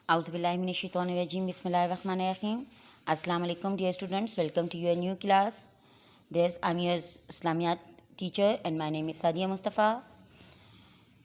Auzubillahiminash-shaytanir-rajim. Bismillahir-rahmanir-rahim. Assalamu alaikum dear students. Welcome to your new class. I'm your Islamiyat teacher and my name is Sadia Mustafa.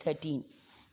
13.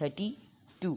32.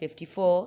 54.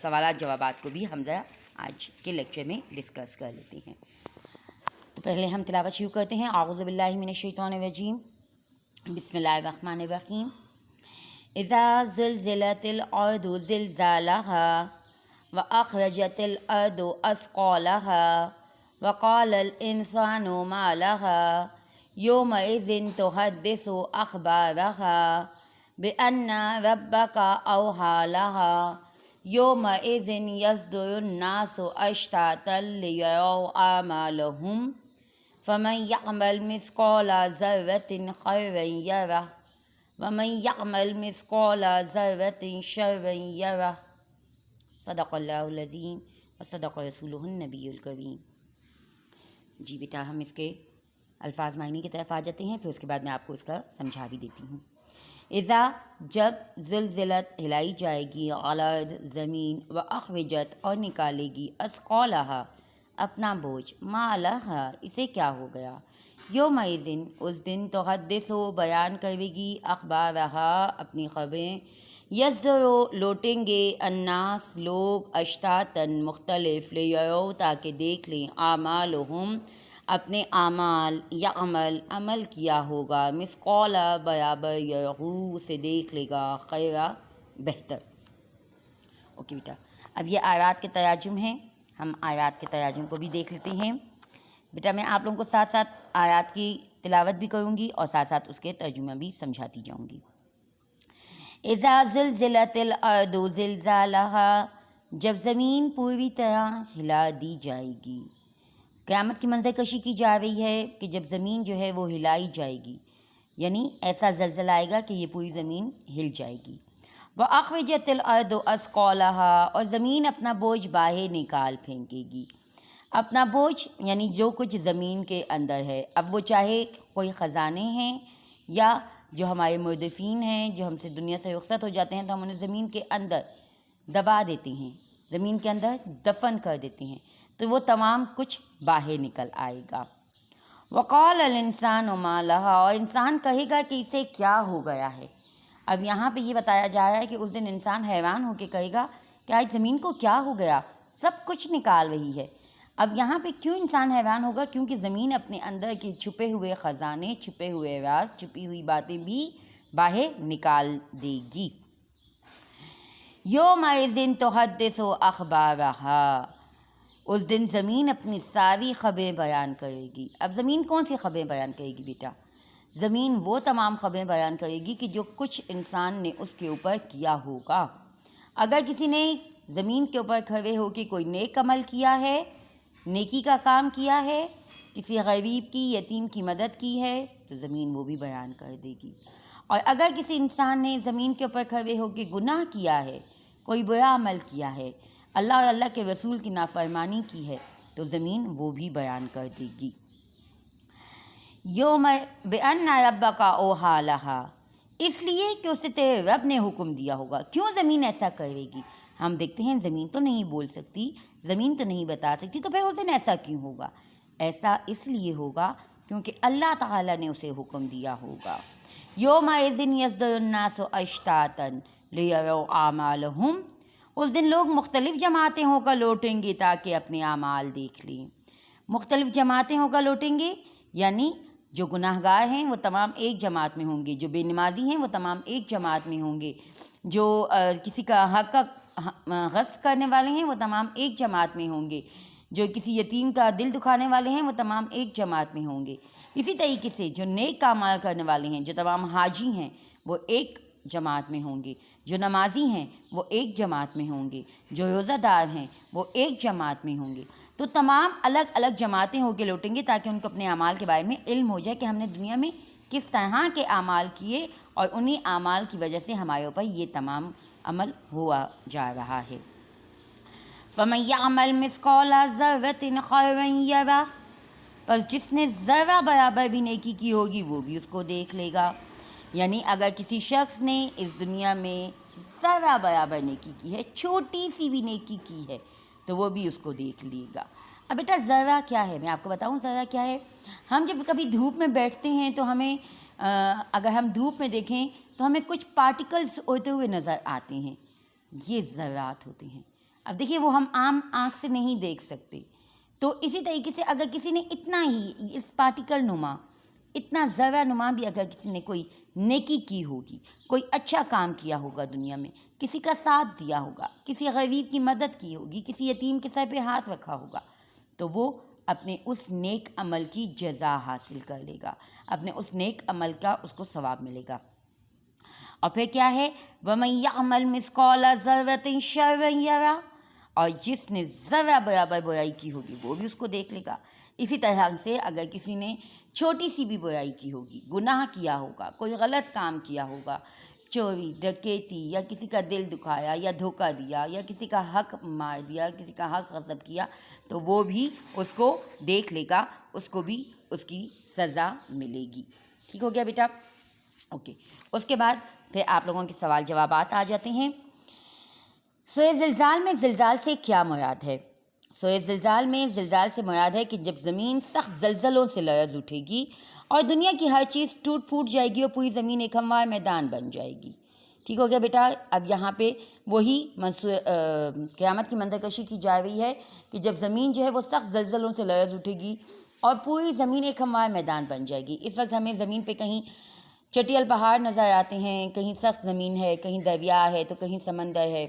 سوالات جوابات کو بھی ہم ذرا آج کے لیکچر میں ڈسکس کر لیتے ہیں۔ تو پہلے ہم تلاوت شروع کرتے ہیں۔ اعوذ باللہ من الشیطان الرجیم، بسم اللہ الرحمن الرحیم۔ اذا زلزلت الارض زلزالها واخرجت الارض اثقالها وقال الانسان ما لها یومئذ تحدث اخبارها بأن ربك اوحى لها یومئذ یصدر الناس اشتاتا لیروا اعمالهم فمن يعمل مثقال ذرة خيرا يره ومن يعمل مثقال ذرة شرا يره صدق اللہ العظیم وصدق رسولہ النبی الکریم۔ جی بیٹا، ہم اس کے الفاظ معنی کی طرف آ جاتے ہیں، پھر اس کے بعد میں آپ کو اس کا سمجھا بھی دیتی ہوں۔ اذا جب، زلزلت ہلائی جائے گی، الارض زمین، و اخرجت اور نکالے گی، اثقالها اپنا بوجھ، ما لها اسے کیا ہو گیا، یومئذ اس دن، تحدث بیان کرے گی، اخبارها اپنی خبریں، یصدر لوٹیں گے، الناس لوگ، اشتاتاً مختلف، لیروا تاکہ دیکھ لیں، اعمالهم اپنے اعمال، یعمل عمل کیا ہوگا، مثقال برابر، یرہو اسے دیکھ لے گا، خیرہ بہتر۔ اوکے بیٹا، اب یہ آیات کے تراجم ہیں، ہم آیات کے تراجم کو بھی دیکھ لیتے ہیں۔ بیٹا میں آپ لوگوں کو ساتھ ساتھ آیات کی تلاوت بھی کروں گی اور ساتھ ساتھ اس کے ترجمہ بھی سمجھاتی جاؤں گی۔ اذا زلزلت الارض زلزالها جب زمین پوری طرح ہلا دی جائے گی۔ قیامت کی منظر کشی کی جا رہی ہے کہ جب زمین جو ہے وہ ہلائی جائے گی، یعنی ایسا زلزلہ آئے گا کہ یہ پوری زمین ہل جائے گی۔ وَأَخْرَجَتِ الْأَرْضُ أَثْقَالَهَا اور زمین اپنا بوجھ باہر نکال پھینکے گی۔ اپنا بوجھ یعنی جو کچھ زمین کے اندر ہے، اب وہ چاہے کوئی خزانے ہیں یا جو ہمارے مردفین ہیں، جو ہم سے دنیا سے رخصت ہو جاتے ہیں تو ہم انہیں زمین کے اندر دبا دیتے ہیں، زمین کے اندر دفن کر دیتے ہیں، تو وہ تمام کچھ باہر نکل آئے گا۔ وقال الانسان ما لها اور انسان کہے گا کہ اسے کیا ہو گیا ہے۔ اب یہاں پہ یہ بتایا جا رہا ہے کہ اس دن انسان حیران ہو کے کہے گا کہ آج زمین کو کیا ہو گیا، سب کچھ نکال رہی ہے۔ اب یہاں پہ کیوں انسان حیران ہوگا؟ کیونکہ زمین اپنے اندر کے چھپے ہوئے خزانے، چھپے ہوئے راز، چھپی ہوئی باتیں بھی باہر نکال دے گی۔ یومئذ تحدث اخبارها اس دن زمین اپنی ساری خبریں بیان کرے گی۔ اب زمین کون سی خبریں بیان کرے گی بیٹا؟ زمین وہ تمام خبریں بیان کرے گی کہ جو کچھ انسان نے اس کے اوپر کیا ہوگا۔ اگر کسی نے زمین کے اوپر کھڑے ہو کے کوئی نیک عمل کیا ہے، نیکی کا کام کیا ہے، کسی غریب کی، یتیم کی مدد کی ہے، تو زمین وہ بھی بیان کر دے گی۔ اور اگر کسی انسان نے زمین کے اوپر کھڑے ہو کے گناہ کیا ہے، کوئی برا عمل کیا ہے، اللہ اور اللہ کے رسول کی نافرمانی کی ہے، تو زمین وہ بھی بیان کر دے گی۔ یوم بأن ربک اوحی لہا اس لیے کہ اسے تیرے رب نے حکم دیا ہوگا۔ کیوں زمین ایسا کرے گی؟ ہم دیکھتے ہیں زمین تو نہیں بول سکتی، زمین تو نہیں بتا سکتی، تو پھر اس دن ایسا کیوں ہوگا؟ ایسا اس لیے ہوگا کیونکہ اللہ تعالیٰ نے اسے حکم دیا ہوگا۔ یومئذ یصدر الناس اشتاتا لیروا اعمالهم اس دن لوگ مختلف جماعتیں ہو کر لوٹیں گے تاکہ اپنے اعمال دیکھ لیں۔ مختلف جماعتیں ہو کر لوٹیں گے یعنی جو گناہ گار ہیں وہ تمام ایک جماعت میں ہوں گے، جو بے نمازی ہیں وہ تمام ایک جماعت میں ہوں گے، جو کسی کا حق غصب کرنے والے ہیں وہ تمام ایک جماعت میں ہوں گے، جو کسی یتیم کا دل دکھانے والے ہیں وہ تمام ایک جماعت میں ہوں گے۔ اسی طریقے سے جو نیک اعمال کرنے والے ہیں، جو تمام حاجی ہیں وہ ایک جماعت میں ہوں گے، جو نمازی ہیں وہ ایک جماعت میں ہوں گے، جو روزہ دار ہیں وہ ایک جماعت میں ہوں گے۔ تو تمام الگ الگ جماعتیں ہو کے لوٹیں گے تاکہ ان کو اپنے اعمال کے بارے میں علم ہو جائے کہ ہم نے دنیا میں کس طرح کے اعمال کیے اور انہی اعمال کی وجہ سے ہمارے اوپر یہ تمام عمل ہوا جا رہا ہے۔ فَمَن يَعْمَلْ مِثْقَالَ ذَرَّةٍ خَيْرًا يَرَهُ پس جس نے ذرہ برابر بھی نیکی کی ہوگی وہ بھی اس کو دیکھ لے گا۔ یعنی اگر کسی شخص نے اس دنیا میں ذرہ برابر نیکی کی ہے، چھوٹی سی بھی نیکی کی ہے، تو وہ بھی اس کو دیکھ لے گا۔ اب بیٹا ذرہ کیا ہے؟ میں آپ کو بتاؤں ذرہ کیا ہے۔ ہم جب کبھی دھوپ میں بیٹھتے ہیں تو ہمیں اگر ہم دھوپ میں دیکھیں تو ہمیں کچھ پارٹیکلز اڑتے ہوئے نظر آتے ہیں، یہ ذرات ہوتے ہیں. اب دیکھیے وہ ہم عام آنکھ سے نہیں دیکھ سکتے. تو اسی طریقے سے اگر کسی نے اتنا ہی اس پارٹیکل نما، اتنا ذرہ نما بھی اگر کسی نے کوئی نیکی کی ہوگی، کوئی اچھا کام کیا ہوگا دنیا میں، کسی کا ساتھ دیا ہوگا، کسی غریب کی مدد کی ہوگی، کسی یتیم کے سر پہ ہاتھ رکھا ہوگا، تو وہ اپنے اس نیک عمل کی جزا حاصل کر لے گا، اپنے اس نیک عمل کا اس کو ثواب ملے گا. اور پھر کیا ہے، وَمَن يَعْمَلْ مِثْقَالَ ذَرَّةٍ شَرًّا يَرَهُ، اور جس نے ذرہ برابر برائی کی ہوگی وہ بھی اس کو دیکھ لے گا. اسی طرح سے اگر کسی نے چھوٹی سی بھی برائی کی ہوگی، گناہ کیا ہوگا، کوئی غلط کام کیا ہوگا، چوری، ڈکیتی، یا کسی کا دل دکھایا، یا دھوکہ دیا، یا کسی کا حق مار دیا، کسی کا حق غصب کیا، تو وہ بھی اس کو دیکھ لے گا، اس کو بھی اس کی سزا ملے گی. ٹھیک ہو گیا بیٹا؟ اوکے. اس کے بعد پھر آپ لوگوں کے سوال جوابات آ جاتے ہیں. سوئے زلزال میں زلزال سے کیا مراد ہے؟ سوئے زلزال میں زلزال سے مراد ہے کہ جب زمین سخت زلزلوں سے لرز اٹھے گی اور دنیا کی ہر چیز ٹوٹ پھوٹ جائے گی اور پوری زمین ایک ہموار میدان بن جائے گی. ٹھیک ہو گیا بیٹا؟ اب یہاں پہ وہی قیامت کی منظر کشی کی جا رہی ہے کہ جب زمین جو ہے وہ سخت زلزلوں سے لرز اٹھے گی اور پوری زمین ایک ہموار میدان بن جائے گی. اس وقت ہمیں زمین پہ کہیں چٹیل پہاڑ نظر آتے ہیں، کہیں سخت زمین ہے، کہیں دریا ہے، تو کہیں سمندر ہے،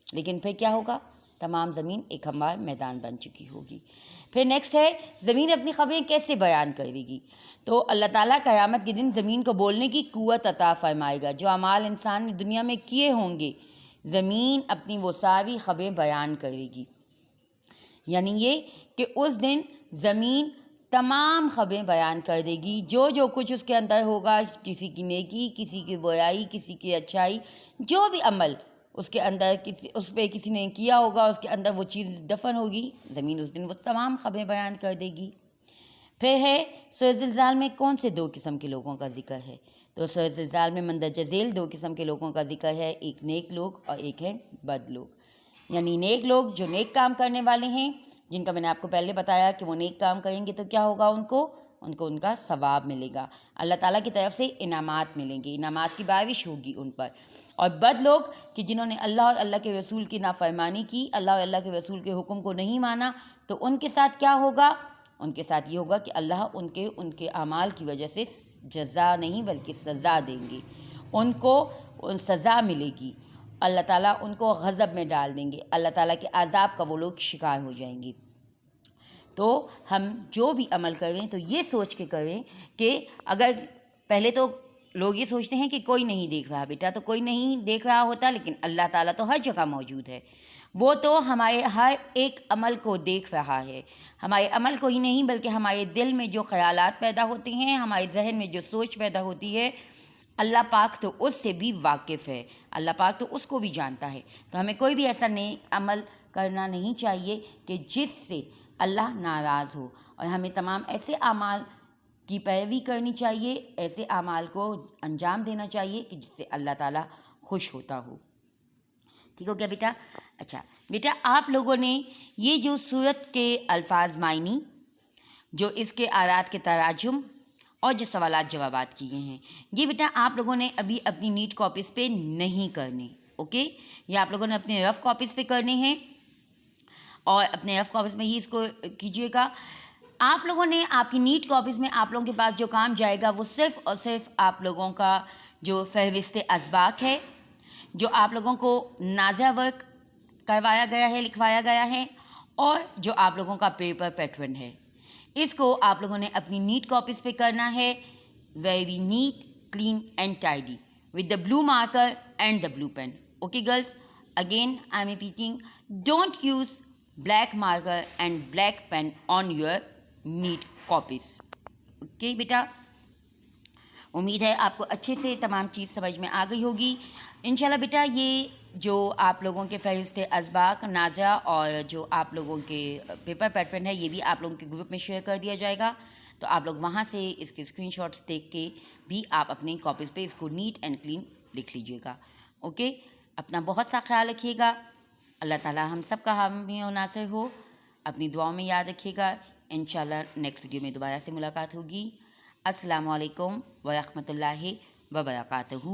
لیکن پھر کیا ہوگا؟ تمام زمین ایک ہموار میدان بن چکی ہوگی. پھر نیکسٹ ہے زمین اپنی خبریں کیسے بیان کرے گی؟ تو اللہ تعالیٰ قیامت کے دن زمین کو بولنے کی قوت عطا فرمائے گا. جو اعمال انسان نے دنیا میں کیے ہوں گے زمین اپنی وہ ساری خبریں بیان کرے گی. یعنی یہ کہ اس دن زمین تمام خبریں بیان کر دے گی، جو جو کچھ اس کے اندر ہوگا، کسی کی نیکی، کسی کی برائی، کسی کی اچھائی، جو بھی عمل اس کے اندر اس پہ کسی نے کیا ہوگا، اس کے اندر وہ چیز دفن ہوگی، زمین اس دن وہ تمام خبریں بیان کر دے گی. پھر ہے سوئے زلزال میں کون سے 2 قسم کے لوگوں کا ذکر ہے؟ تو سوئے زلزال میں مندرجہ ذیل 2 قسم کے لوگوں کا ذکر ہے، ایک نیک لوگ اور ایک ہے بد لوگ. یعنی نیک لوگ جو نیک کام کرنے والے ہیں، جن کا میں نے آپ کو پہلے بتایا کہ وہ نیک کام کریں گے تو کیا ہوگا، ان کا ثواب ملے گا، اللہ تعالیٰ کی طرف سے انعامات ملیں گے، انعامات کی بارش ہوگی ان پر. اور بد لوگ کہ جنہوں نے اللہ اور اللہ کے رسول کی نافرمانی کی، اللہ اور اللہ کے رسول کے حکم کو نہیں مانا، تو ان کے ساتھ کیا ہوگا؟ ان کے ساتھ یہ ہوگا کہ اللہ ان کے اعمال کی وجہ سے جزا نہیں بلکہ سزا دیں گے، ان کو سزا ملے گی، اللہ تعالیٰ ان کو غضب میں ڈال دیں گے، اللہ تعالیٰ کے عذاب کا وہ لوگ شکار ہو جائیں گے. تو ہم جو بھی عمل کریں تو یہ سوچ کے کریں کہ اگر پہلے تو لوگ یہ سوچتے ہیں کہ کوئی نہیں دیکھ رہا بیٹا، تو کوئی نہیں دیکھ رہا ہوتا، لیکن اللہ تعالیٰ تو ہر جگہ موجود ہے، وہ تو ہمارے ہر ایک عمل کو دیکھ رہا ہے. ہمارے عمل کو ہی نہیں بلکہ ہمارے دل میں جو خیالات پیدا ہوتے ہیں، ہمارے ذہن میں جو سوچ پیدا ہوتی ہے، اللہ پاک تو اس سے بھی واقف ہے، اللہ پاک تو اس کو بھی جانتا ہے. تو ہمیں کوئی بھی ایسا نیک عمل کرنا نہیں چاہیے کہ جس سے اللہ ناراض ہو، اور ہمیں تمام ایسے اعمال کی پیروی کرنی چاہیے، ایسے اعمال کو انجام دینا چاہیے کہ جس سے اللہ تعالیٰ خوش ہوتا ہو. ٹھیک ہو گیا بیٹا؟ اچھا بیٹا، آپ لوگوں نے یہ جو سورت کے الفاظ معنی، جو اس کے آیات کے تراجم اور جو سوالات جوابات کیے ہیں، یہ بیٹا آپ لوگوں نے ابھی اپنی نیٹ کاپیز پہ نہیں کرنے، اوکے؟ یہ آپ لوگوں نے اپنے رف کاپیز پہ کرنے ہیں، اور اپنے رف کاپیز میں ہی اس کو کیجیے گا. آپ لوگوں نے آپ کی نیٹ کاپیز میں آپ لوگوں کے پاس جو کام جائے گا وہ صرف اور صرف آپ لوگوں کا جو فہرست اسباق ہے، جو آپ لوگوں کو نازیہ ورک کروایا گیا ہے، لکھوایا گیا ہے، اور جو آپ لوگوں کا پیپر پیٹرن ہے. اس کو آپ لوگوں نے اپنی نیٹ کاپیز پہ کرنا ہے، very neat, clean and tidy, with the blue marker and the blue pen. Okay girls, again I am repeating, don't use black marker and black pen on your neat copies. Okay بیٹا، امید ہے آپ کو اچھے سے تمام چیز سمجھ میں آ گئی ہوگی. انشاءاللہ بیٹا یہ جو آپ لوگوں کے فہرست اسباق، نازیہ، اور جو آپ لوگوں کے پیپر پیٹرن ہے، یہ بھی آپ لوگوں کے گروپ میں شیئر کر دیا جائے گا. تو آپ لوگ وہاں سے اس کے اسکرین شاٹس دیکھ کے بھی آپ اپنی کاپیز پہ اس کو نیٹ اینڈ کلین لکھ لیجیے گا. اوکے، اپنا بہت سا خیال رکھیے گا. اللہ تعالیٰ ہم سب کا حامی و ناصر ہو. اپنی دعاؤں میں یاد رکھیے گا. انشاءاللہ نیکسٹ ویڈیو میں دوبارہ سے ملاقات ہوگی. السلام علیکم ورحمۃ اللہ وبرکاتہ.